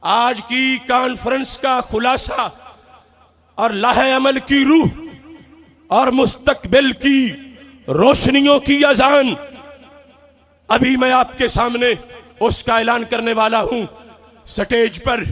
आज की कॉन्फ्रेंस का खुलासा और लाहे अमल की रूह और मुस्तकबिल की रोशनियों की अजान अभी मैं आपके सामने उसका ऐलान करने वाला हूं। स्टेज पर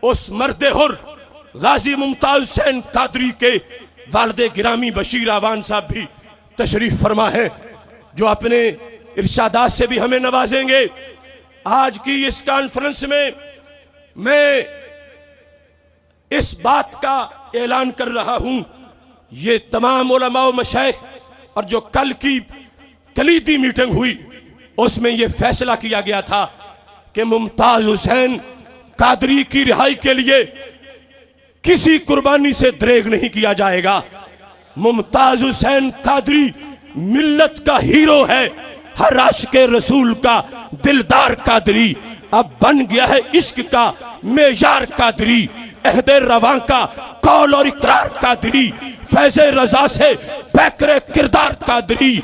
उस मर्द हुर गाजी मुमताज हुसैन कादरी के वालिद गिरामी बशीर आवान साहब भी तशरीफ फरमा है, जो अपने इरशादात से भी हमें नवाजेंगे। आज की इस कॉन्फ्रेंस में मैं इस बात का ऐलान कर रहा हूं, ये तमाम उलमा व मशाइख और जो कल की कलीदी मीटिंग हुई उसमें यह फैसला किया गया था कि मुमताज हुसैन कादरी की रिहाई के लिए किसी कुर्बानी से दरेग नहीं किया जाएगा। मुमताज हुसैन कादरी मिल्लत का हीरो है, हर आशिक़े रसूल का दिलदार कादरी अब बन गया है इश्क का मेयार कादरी, अहदे रवां का कौल और इकरार कादरी, फैज़े रजा से बैकरे किरदार कादरी।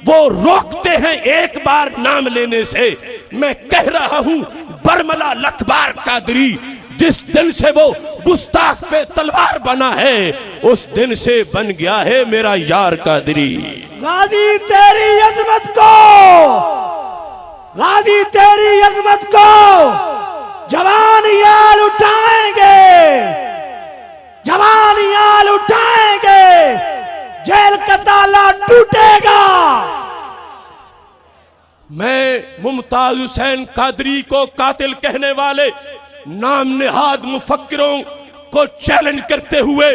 वो रोकते हैं एक बार नाम लेने से, मैं कह रहा हूं बरमला लखबार कादरी। जिस दिन से वो गुस्ताख पे तलवार बना है उस दिन से बन गया है मेरा यार कादरी। गाजी तेरी अजमत को, गाजी तेरी अजमत को जवान याल उठाएंगे, जवान याल उठाएंगे, जेल का ताला टूटेगा। मैं मुमताज हुसैन कादरी को कातिल कहने वाले नाम निहाद मुफक्किरों को चैलेंज करते हुए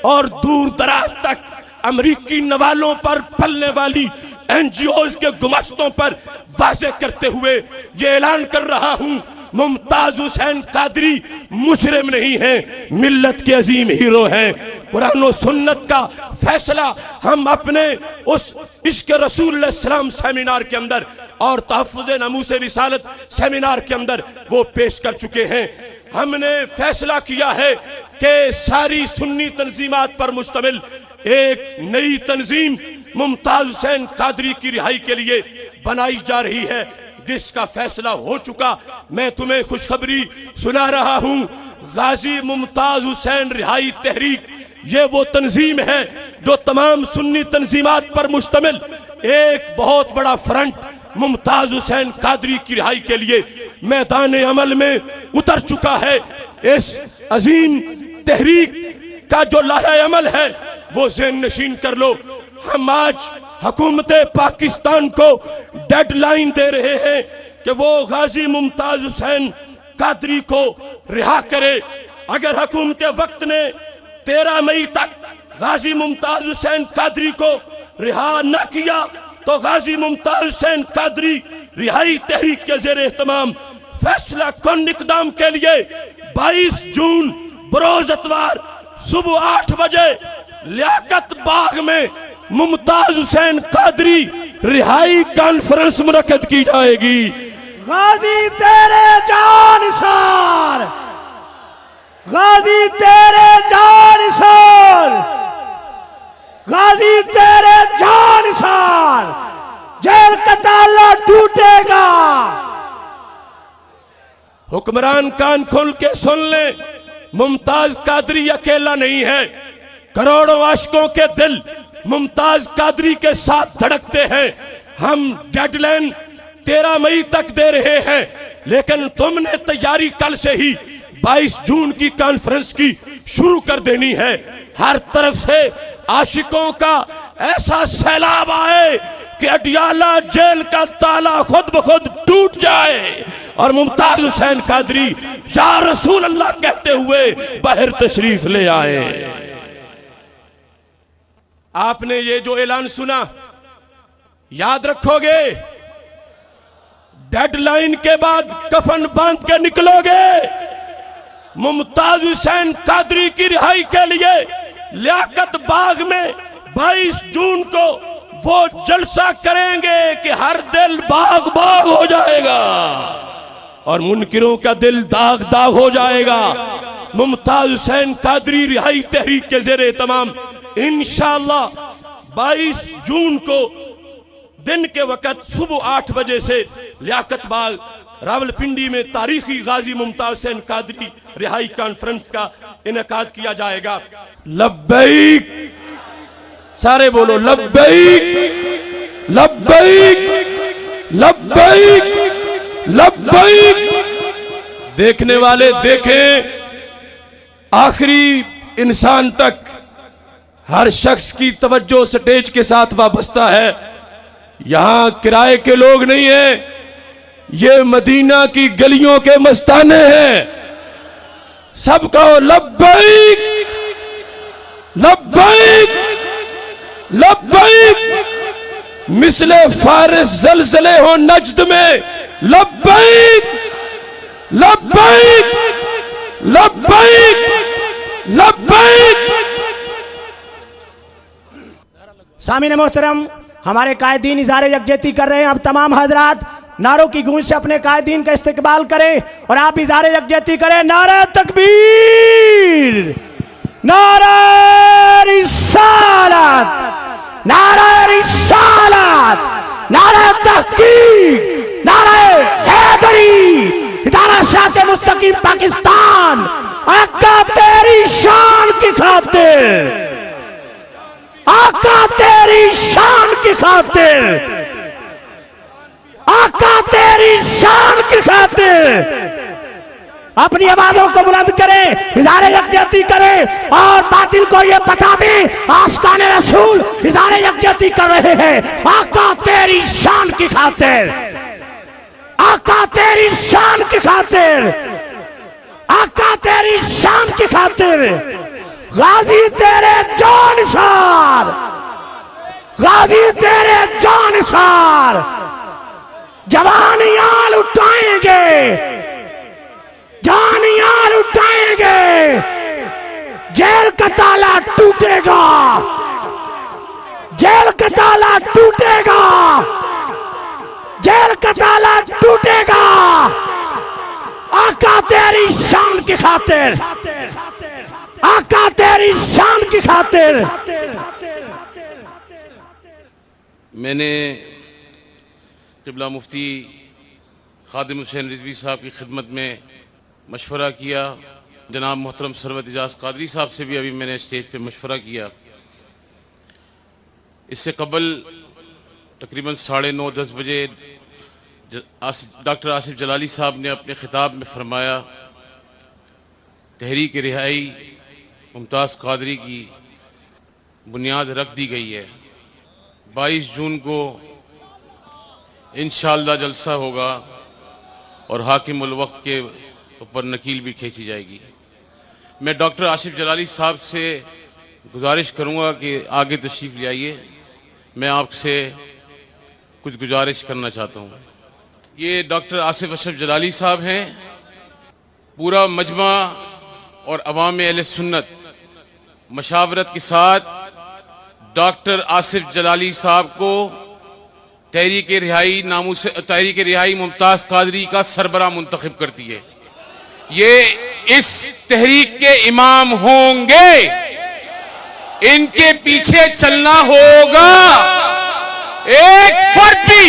और दूर दराज तक अमरीकी नवालों पर पलने वाली एनजीओज के गुमश्तों पर वाज़े करते हुए ये ऐलान कर रहा हूं, मुमताज हुसैन कादरी मुजरिम नहीं है, मिल्लत के अजीम हीरो हैं। कुरान और सुन्नत का फैसला हम अपने उस इश्क रसूल सलाम सेमिनार के अंदर और तहफ़्फ़ुज़ नमूस रिसालत सेमिनार के अंदर वो पेश कर चुके हैं। हमने फैसला किया है कि सारी सुन्नी तंजीमात पर मुश्तमिल एक नई तंजीम मुमताज हुसैन कादरी की रिहाई के लिए बनाई जा रही है, जिसका फैसला हो चुका। मैं तुम्हें खुशखबरी सुना रहा हूं, गाजी मुमताज हुसैन रिहाई तहरीक ये वो तंजीम है जो तमाम सुन्नी तंजीमात पर मुश्तमिल एक बहुत बड़ा फ्रंट मुमताज हुसैन कादरी की रिहाई के लिए मैदान अमल में उतर चुका है। इस अजीम तहरीक का जो लाहे अमल है वो ज़हन नशीन कर लो। हम आज हुकूमत पाकिस्तान को डेडलाइन दे रहे हैं कि वो गाजी मुमताज हुसैन कादरी को रिहा करे। अगर हुकूमत वक्त ने 13 मई तक गाजी मुमताज हुसैन कादरी को रिहा न किया तो गाजी मुमताज हुसैन कादरी रिहाई तहरीक के ज़ेर एहतमाम फैसला कौन इक़दाम के लिए 22 जून बरोज इतवार सुबह 8 बजे लियाकत बाग में मुमताज हुसैन कादरी रिहाई कॉन्फ्रेंस मुनक्कद की जाएगी। गाजी तेरे जानिसार, गाजी तेरे जानिसार, गाजी तेरे जानिसार, जेल का ताला टूटेगा। हुक्मरान कान खोल के सुन ले, मुमताज कादरी अकेला नहीं है, करोड़ों आशिकों के दिल मुमताज कादरी के साथ धड़कते हैं। हम डेडलाइन 13 मई तक दे रहे हैं, लेकिन तुमने तैयारी कल से ही 22 जून की कॉन्फ्रेंस की शुरू कर देनी है। हर तरफ से आशिकों का ऐसा सैलाब आए कि अडियाला जेल का ताला खुद ब खुद टूट जाए और मुमताज हुसैन कादरी या रसूल अल्लाह कहते हुए बाहर तशरीफ ले आए। आपने ये जो ऐलान सुना याद रखोगे, डेडलाइन के बाद कफन बांध के निकलोगे। मुमताज हुसैन कादरी की रिहाई के लिए लियाकत बाग में 22 जून को वो जलसा करेंगे कि हर दिल बाग बाग हो जाएगा और मुनकिरों का दिल दाग दाग हो जाएगा। मुमताज हुसैन कादरी रिहाई तहरीक के ज़ेरे तमाम इंशाअल्लाह 22 जून को दिन के वक्त सुबह 8 बजे से लियाकत बाग रावलपिंडी में तारीखी गाजी मुमताज हुसैन कादरी रिहाई कॉन्फ्रेंस का इनेकाद किया जाएगा। लब्बैक, सारे बोलो लब्बैक लब्बैक लब्बैक लब्बैक। देखने वाले देखें, आखिरी इंसान तक हर शख्स की तवज्जो स्टेज के साथ वाबस्ता है। यहां किराए के लोग नहीं हैं, ये मदीना की गलियों के मस्ताने हैं। सब कहो लब्बैक लब्बैक लब्बैक। मिसले फारिस जलजले हो नज्द में, लब्बैक लब्बैक लब्बैक लब्बैक। सामीन मोहतरम, हमारे कायदीन इज़हार यकजहती कर रहे हैं। अब तमाम हजरात नारों की गूंज से अपने कायदीन का इस्तेकबाल करें और आप इज़हार यकजहती करें। नारा तकबीर, नारा रिसालत, नारा रिसालत, नारा तहकीक, नारा हैदरी, इदारा शाते मुस्तकीम पाकिस्तान। आका तेरी शान की खातिर, आका तेरी शान की खातिर, आका तेरी शान की खातिर अपनी आवाजों को बुलंद करें, इज़हार यकजहती करें और बातिल को ये बता दें आस्ताने रसूल इज़हार यकजहती कर रहे हैं। आका तेरी शान की खातिर, आका तेरी शान की खातिर, आका तेरी शान की खातिर। गाजी तेरे जानिसार, गाजी तेरे जानिसार जवानियां उठाएंगे, जानियां उठाएंगे। जेल का ताला टूटेगा, जेल का ताला टूटेगा, जेल का ताला टूटेगा। आका तेरी शान की खातिर, आका तेरी शान की खातिर। मैंने क़िबला मुफ्ती खादिम हुसैन रिजवी साहब की खिदमत में मशवरा किया। जनाब मोहतरम सरवत इजाज़ कादरी साहब से भी अभी मैंने स्टेज पे मशवरा किया। इससे कबल तकरीबन 9:30-10 बजे डॉक्टर आसिफ जलाली साहब ने अपने खिताब में फरमाया, तहरीक रिहाई मुमताज़ कादरी की बुनियाद रख दी गई है। 22 जून को इंशाअल्लाह जलसा होगा और हाकिमुल वक्त के ऊपर नकील भी खींची जाएगी। मैं डॉक्टर आसिफ जलाली साहब से गुजारिश करूंगा कि आगे तशरीफ़ ले आइए। मैं आपसे कुछ गुजारिश करना चाहता हूं। ये डॉक्टर आसिफ अशरफ जलाली साहब हैं। पूरा मजमा और अवाम अहले सुन्नत मशावरत के साथ डॉक्टर आसिफ जलाली साहब को तहरीक रिहाई नामूस तहरीक रिहाई मुमताज़ कादरी का सरबरा मुंतखब करती है। ये इस तहरीक के इमाम होंगे, इनके पीछे चलना होगा, एक फर्द भी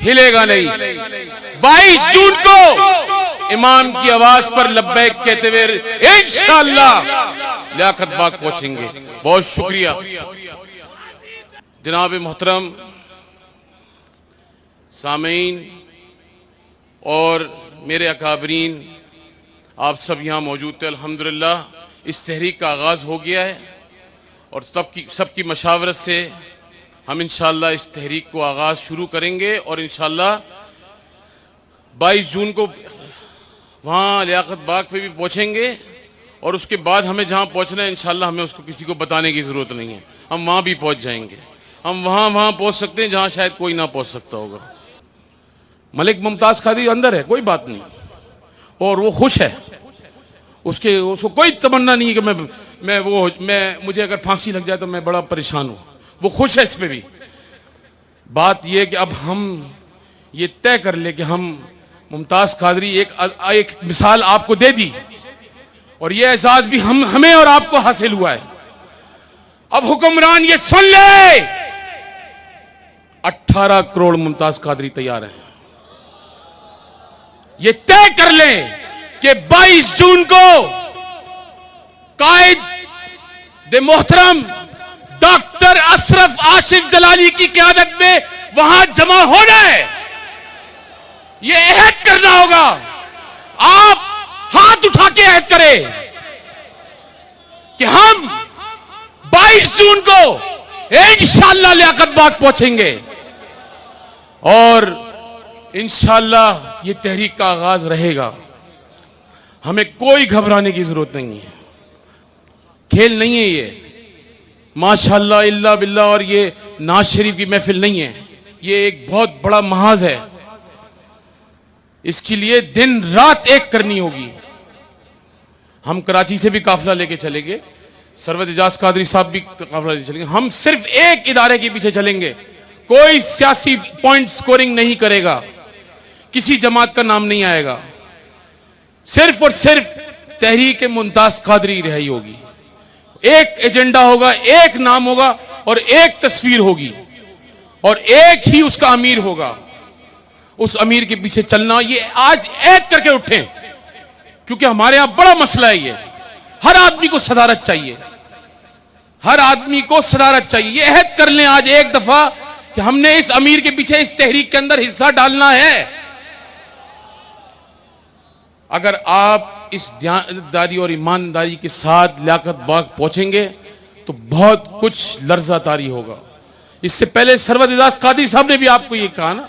हिलेगा नहीं। 22 जून को इमाम की आवाज पर लब्बैक कहते हुए इंशाअल्लाह लियाकत बाग पहुंचेंगे। बहुत शुक्रिया। जनाब मोहतरम सामीन और मेरे अकाबरीन, आप सब यहाँ मौजूद थे। अल्हम्दुलिल्लाह इस तहरीक का आगाज़ हो गया है और सबकी मशावरत से हम इंशाअल्लाह इस तहरीक को आगाज़ शुरू करेंगे और इंशाअल्लाह 22 जून को वहाँ लियाकत बाग पे भी पहुँचेंगे और उसके बाद हमें जहाँ पहुँचना है इंशाअल्लाह हमें उसको किसी को बताने की ज़रूरत नहीं है, हम वहाँ भी पहुँच जाएंगे। हम वहाँ पहुँच सकते हैं जहाँ शायद कोई ना पहुँच सकता होगा। मलिक मुमताज़ कादरी अंदर है, कोई बात नहीं, और वो खुश है। उसको कोई तमन्ना नहीं है कि मुझे अगर फांसी लग जाए तो मैं बड़ा परेशान हूँ। वो खुश है इस पे भी। बात यह कि अब हम ये तय कर ले कि हम मुमताज़ कादरी एक मिसाल आपको दे दी और ये एहसास भी हमें और आपको हासिल हुआ है। अब हुक्मरान ये सुन ले, 18 करोड़ मुमताज़ कादरी तैयार हैं। ये तय कर लें कि 22 जून को कायद दे मोहतरम डॉक्टर अशरफ आसिफ जलाली की क़यादत में वहां जमा होना है। यह अहद करना होगा। आप हाथ उठा के अहद करें कि हम 22 जून को इंशाअल्लाह लियाकत बाग पहुंचेंगे और इंशाअल्लाह ये तहरीक का आगाज रहेगा। हमें कोई घबराने की जरूरत नहीं है। खेल नहीं है ये, माशाअल्लाह इल्ला बिल्लाह, और ये नाज शरीफ की महफिल नहीं है। ये एक बहुत बड़ा महाज है। इसके लिए दिन रात एक करनी होगी। हम कराची से भी काफिला लेके चलेंगे, सरवत एजाज कादरी साहब भी काफिला लेके चलेंगे। हम सिर्फ एक इदारे के पीछे चलेंगे, कोई सियासी पॉइंट स्कोरिंग नहीं करेगा, किसी जमात का नाम नहीं आएगा। सिर्फ और सिर्फ तहरीक मुमताज कादरी रिहाई होगी। एक एजेंडा होगा, एक नाम होगा और एक तस्वीर होगी और एक ही उसका अमीर होगा। उस अमीर के पीछे चलना, ये आज ऐद करके उठें, क्योंकि हमारे यहां बड़ा मसला है। ये हर आदमी को सदारत चाहिए, हर आदमी को सदारत चाहिए। ये अहद कर लें आज एक दफा कि हमने इस अमीर के पीछे, इस तहरीक के अंदर हिस्सा डालना है। अगर आप इस दयानतदारी और ईमानदारी के साथ लियाकत बाग पहुंचेंगे तो बहुत कुछ लर्जा तारी होगा। इससे पहले सरवत एजाज कादरी साहब ने भी आपको ये कहा ना,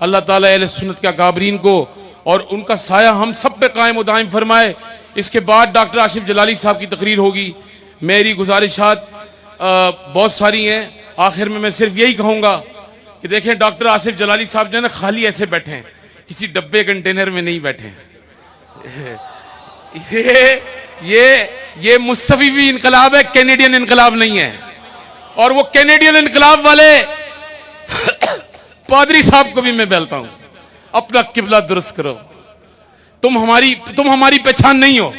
अल्लाह ताला अहले सुन्नत के अकाबरीन को और उनका साया हम सब पे कायम व दायम फरमाए। इसके बाद डॉक्टर आसिफ जलाली साहब की तकरीर होगी। मेरी गुजारिशात बहुत सारी हैं। आखिर में मैं सिर्फ यही कहूँगा कि देखें, डॉक्टर आसिफ जलाली साहब जो है ना, खाली ऐसे बैठे हैं, किसी डब्बे कंटेनर में नहीं बैठे हैं। ये मुस्तफी इनकलाब है, कैनेडियन इनकलाब नहीं है। और वो कैनेडियन इनकलाब वाले पादरी साहब को भी मैं बोलता हूं, अपना किबला दुरुस्त करो। तुम हमारी पहचान नहीं हो,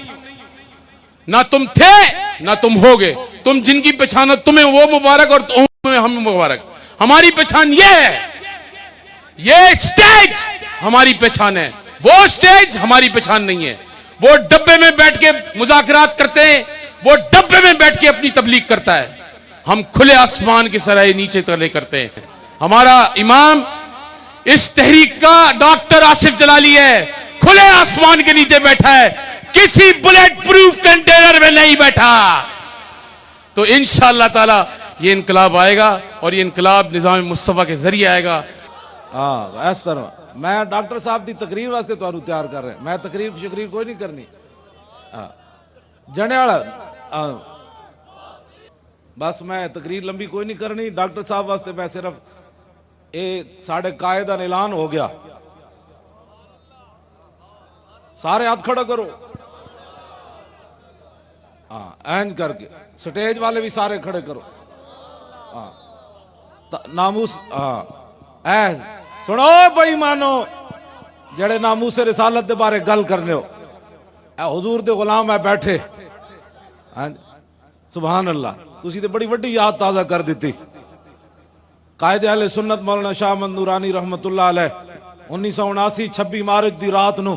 ना तुम थे ना तुम होगे। तुम जिनकी पहचान हो, तुम्हें वो मुबारक और तुम्हें हम मुबारक। हमारी पहचान ये है, ये स्टेज हमारी पहचान है, वो स्टेज हमारी पहचान नहीं है। वो डब्बे में बैठ के मुज़ाकरात करते हैं, वो डब्बे में बैठ के अपनी तबलीग करता है। हम खुले आसमान के सराय नीचे तले करते हैं। हमारा इमाम इस तहरीक का डॉक्टर आसिफ जलाली है, खुले आसमान के नीचे बैठा है, किसी बुलेट प्रूफ कंटेनर में नहीं बैठा। तो इंशाअल्लाह ताला ये इनकलाब आएगा और ये इनकलाब निज़ाम मुस्तफा के जरिए आएगा। हाँ, इस तरह मैं डॉक्टर साहब की तकरीर वास्ते तुहानू तैयार कर रहे। मैं तकरीर शकरीर कोई नहीं करनी। जने वाला बस मैं तकरीर लंबी कोई नहीं करनी। डॉक्टर साहब वास्ते मैं सिर्फ एक साढ़े कायदा ऐलान हो गया। सारे हाथ खड़ा करो। हाँ, एंज करके स्टेज वाले भी सारे खड़े करो। हाँ, नामूस। हाँ, सुनो भाई, मानो जड़े नामूस रिसालत के बारे गल करने हो, हुजूर दे गुलाम है बैठे। सुभान अल्लाह, तुसी ते बड़ी वड्डी याद ताजा कर दी। कायदे अहले सुन्नत मौलाना शाह अहमद नूरानी रहमतुल्लाह अलैह 1979 26 मार्च दी रात नू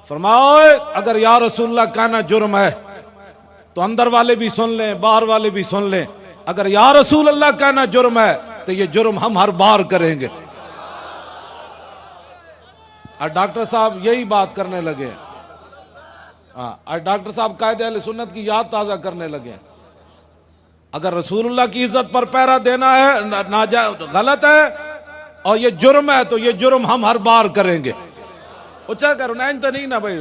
फरमाओ, अगर या रसूलुल्लाह कहना जुर्म है तो अंदर वाले भी सुन लें, बाहर वाले भी सुन लें। अगर या रसूल अल्लाह कहना जुर्म है तो ये जुर्म हम हर बार करेंगे। और डॉक्टर साहब यही बात करने लगे। हाँ, और डॉक्टर साहब कायदे अहले सुन्नत की याद ताजा करने लगे। अगर रसूलुल्लाह की इज्जत पर पहरा देना है गलत है और ये जुर्म है तो ये जुर्म हम हर बार करेंगे। उच्चा करो ना, तो नहीं ना भाई।